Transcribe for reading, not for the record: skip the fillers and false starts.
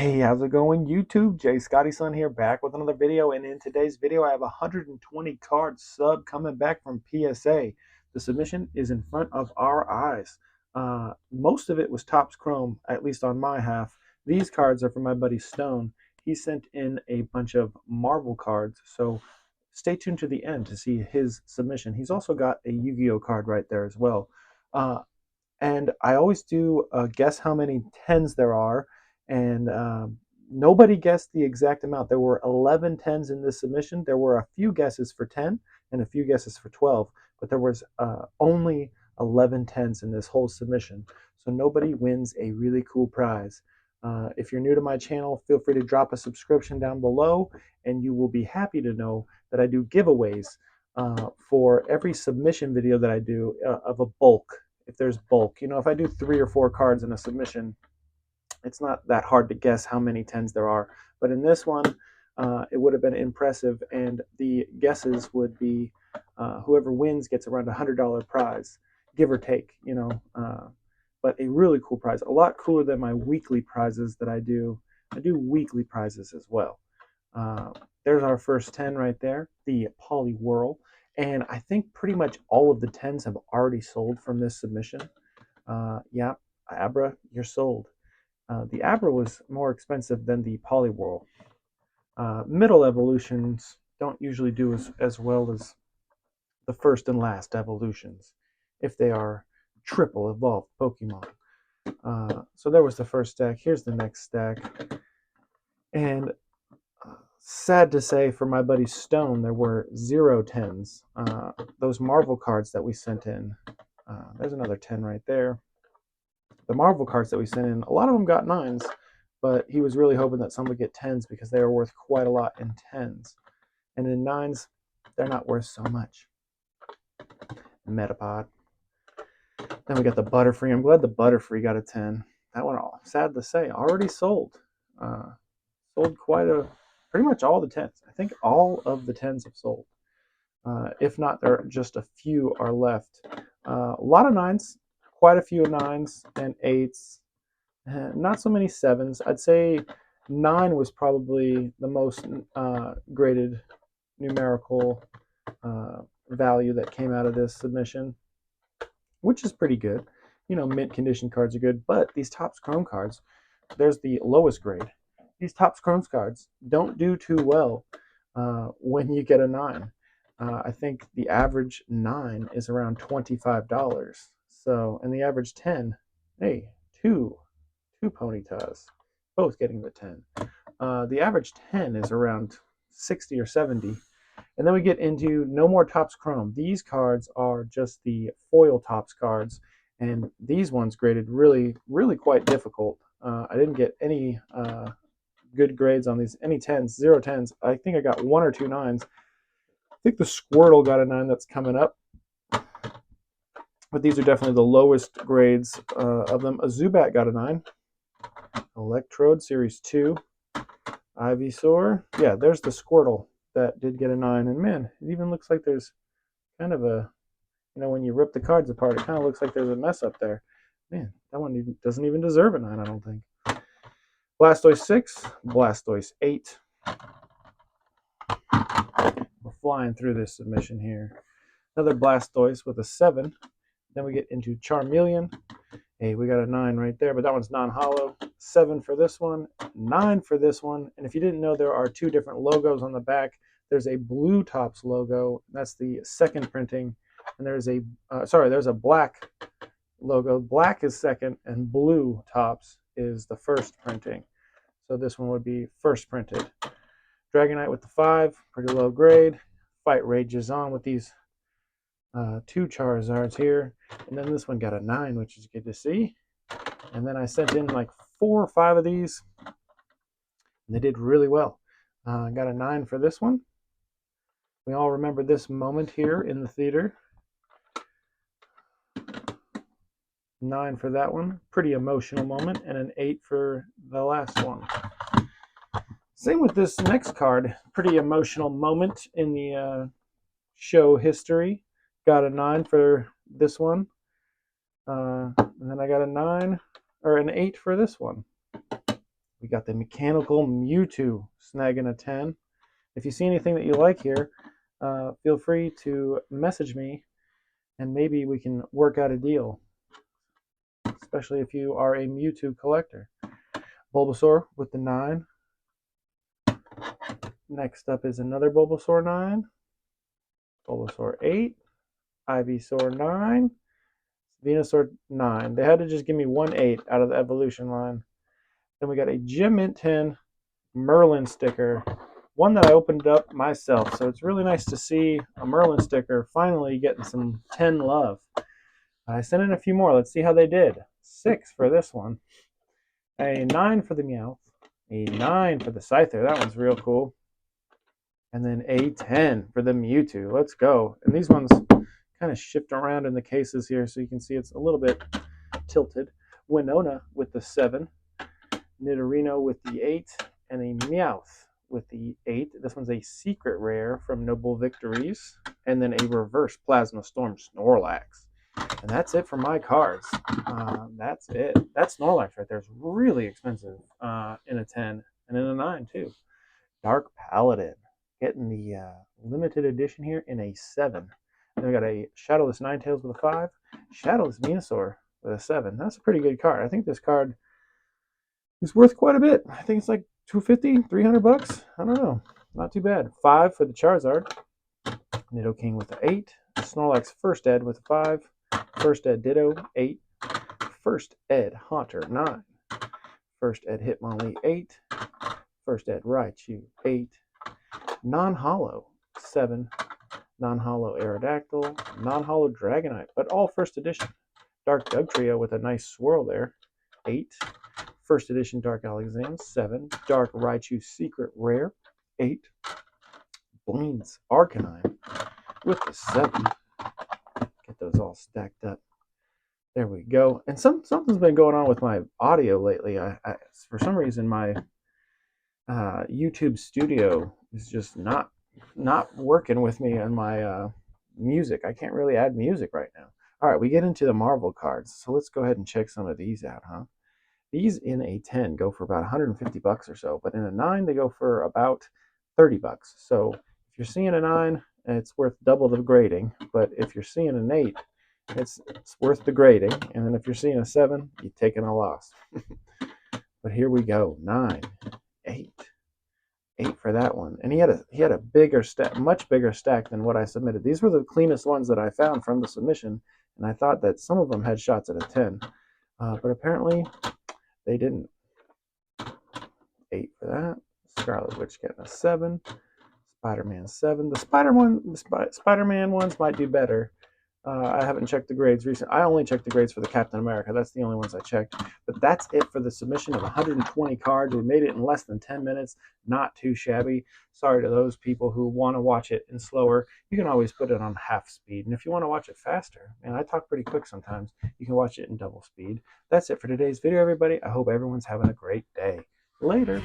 Hey, how's it going, YouTube? Jay Scotty Son here, back with another video. And in today's video, I have a 120 card sub coming back from PSA. The submission is in front of our eyes. Most of it was Topps Chrome, at least on my half. These cards are from my buddy Stone. He sent in a bunch of Marvel cards, so stay tuned to the end to see his submission. He's also got a Yu-Gi-Oh card right there as well. And I always do guess how many tens there are, and nobody guessed the exact amount. There were 11 tens in this submission. There were a few guesses for 10 and a few guesses for 12, but there was only 11 tens in this whole submission. So nobody wins a really cool prize. If you're new to my channel, feel free to drop a subscription down below, and you will be happy to know that I do giveaways for every submission video that I do of a bulk. If there's bulk, if I do 3 or 4 cards in a submission, it's not that hard to guess how many tens there are. But in this one, it would have been impressive, and the guesses would be whoever wins gets around a $100 prize, give or take, but a really cool prize, a lot cooler than my weekly prizes that I do. I do weekly prizes as well. There's our first 10 right there, the Poly Whirl. And I think pretty much all of the 10s have already sold from this submission. Yeah, Abra, you're sold. The Abra was more expensive than the Poliwhirl. Middle evolutions don't usually do as well as the first and last evolutions if they are triple evolved Pokemon. So there was the first stack. Here's the next stack. And sad to say, for my buddy Stone, there were 0 tens. Those Marvel cards that we sent in, there's another 10 right there. The Marvel cards that we sent in, a lot of them got 9s, but he was really hoping that some would get 10s because they were worth quite a lot in 10s. And in 9s, they're not worth so much. Metapod. Then we got the Butterfree. I'm glad the Butterfree got a 10. That one, sad to say, already sold. Sold pretty much all the 10s. I think all of the 10s have sold. If not, there are just a few are left. A lot of 9s, quite a few 9s and 8s. Not so many 7s. I'd say 9 was probably the most graded numerical value that came out of this submission, which is pretty good. Mint condition cards are good, but these Topps Chrome cards, there's the lowest grade. These Topps Chrome cards don't do too well when you get a 9. I think the average 9 is around $25. So, and the average 10, hey, two Ponytas, both getting the 10. The average 10 is around 60 or 70. And then we get into no more Topps Chrome. These cards are just the foil Topps cards, and these ones graded really, really quite difficult. I didn't get any good grades on these, any 10s, 0 10s. I think I got 1 or 2 9s. I think the Squirtle got a 9 that's coming up. But these are definitely the lowest grades of them. A Zubat got a 9. Electrode Series 2. Ivysaur. Yeah, there's the Squirtle that did get a 9. And man, it even looks like there's kind of a, when you rip the cards apart, it kind of looks like there's a mess up there. Man, that one doesn't even deserve a 9, I don't think. Blastoise 6, Blastoise 8. We're flying through this submission here. Another Blastoise with a 7. Then we get into Charmeleon. Hey, we got a 9 right there, but that one's non-hollow. 7 for this one, 9 for this one. And if you didn't know, there are 2 different logos on the back. There's a blue Topps logo. That's the second printing. And there's a black logo. Black is second, and blue Topps is the first printing. So this one would be first printed. Dragonite with the 5, pretty low grade. Fight rages on with these 2 Charizards here. And then this one got a 9, which is good to see. And then I sent in like 4 or 5 of these, and they did really well. Got a 9 for this one. We all remember this moment here in the theater. 9 for that one. Pretty emotional moment. And an 8 for the last one. Same with this next card. Pretty emotional moment in the show history. Got a 9 for this one. And then I got a 9 or an 8 for this one. We got the mechanical Mewtwo snagging a 10. If you see anything that you like here, feel free to message me and maybe we can work out a deal, especially if you are a Mewtwo collector. Bulbasaur with the 9. Next up is another Bulbasaur 9. Bulbasaur 8. Ivysaur 9. Venusaur 9. They had to just give me 1 8 out of the evolution line. Then we got a Gem Mint 10 Merlin sticker, one that I opened up myself. So it's really nice to see a Merlin sticker finally getting some 10 love. I sent in a few more. Let's see how they did. 6 for this one. A 9 for the Meowth. A 9 for the Scyther. That one's real cool. And then a 10 for the Mewtwo. Let's go. And these ones kind of shift around in the cases here so you can see it's a little bit tilted. Winona with the 7. Nidorino with the 8. And a Meowth with the 8. This one's a secret rare from Noble Victories. And then a reverse Plasma Storm Snorlax. And that's it for my cards. That's it. That Snorlax right there is really expensive in a 10 and in a 9 too. Dark Paladin. Getting the limited edition here in a 7. Then we got a Shadowless Ninetales with a 5. Shadowless Venusaur with a 7. That's a pretty good card. I think this card is worth quite a bit. I think it's like $250, $300. I don't know. Not too bad. 5 for the Charizard. Nidoking with the 8. Snorlax First Ed with a 5. First Ed Ditto 8. First Ed Haunter 9. First Ed Hitmonlee 8. First Ed Raichu 8. Non-Hollow 7. Non-Hollow Aerodactyl. Non-Hollow Dragonite, but all first edition. Dark Dugtrio with a nice swirl there 8. First edition Dark Alakazam 7. Dark Raichu Secret Rare 8. Blaine's Arcanine with the 7. Get those all stacked up. There we go. And something's been going on with my audio lately. For some reason my YouTube Studio is just not working with me on my music. I can't really add music right now. All right, we get into the Marvel cards. So let's go ahead and check some of these out, huh? These in a 10 go for about $150 or so, but in a 9 they go for about $30. So if you're seeing a 9, it's worth double the grading. But if you're seeing an 8, it's worth the grading. And then if you're seeing a 7, you're taking a loss. But here we go. 9, 8. 8 for that one. And he had a bigger stack, much bigger stack than what I submitted. These were the cleanest ones that I found from the submission, and I thought that some of them had shots at a 10. But apparently they didn't. 8 for that. Scarlet Witch getting a 7. Spider-Man 7. The Spider-Man ones might do better. I haven't checked the grades recently. I only checked the grades for the Captain America. That's the only ones I checked. But that's it for the submission of 120 cards. We made it in less than 10 minutes. Not too shabby. Sorry to those people who want to watch it in slower. You can always put it on half speed. And if you want to watch it faster, and I talk pretty quick sometimes, you can watch it in double speed. That's it for today's video, everybody. I hope everyone's having a great day. Later.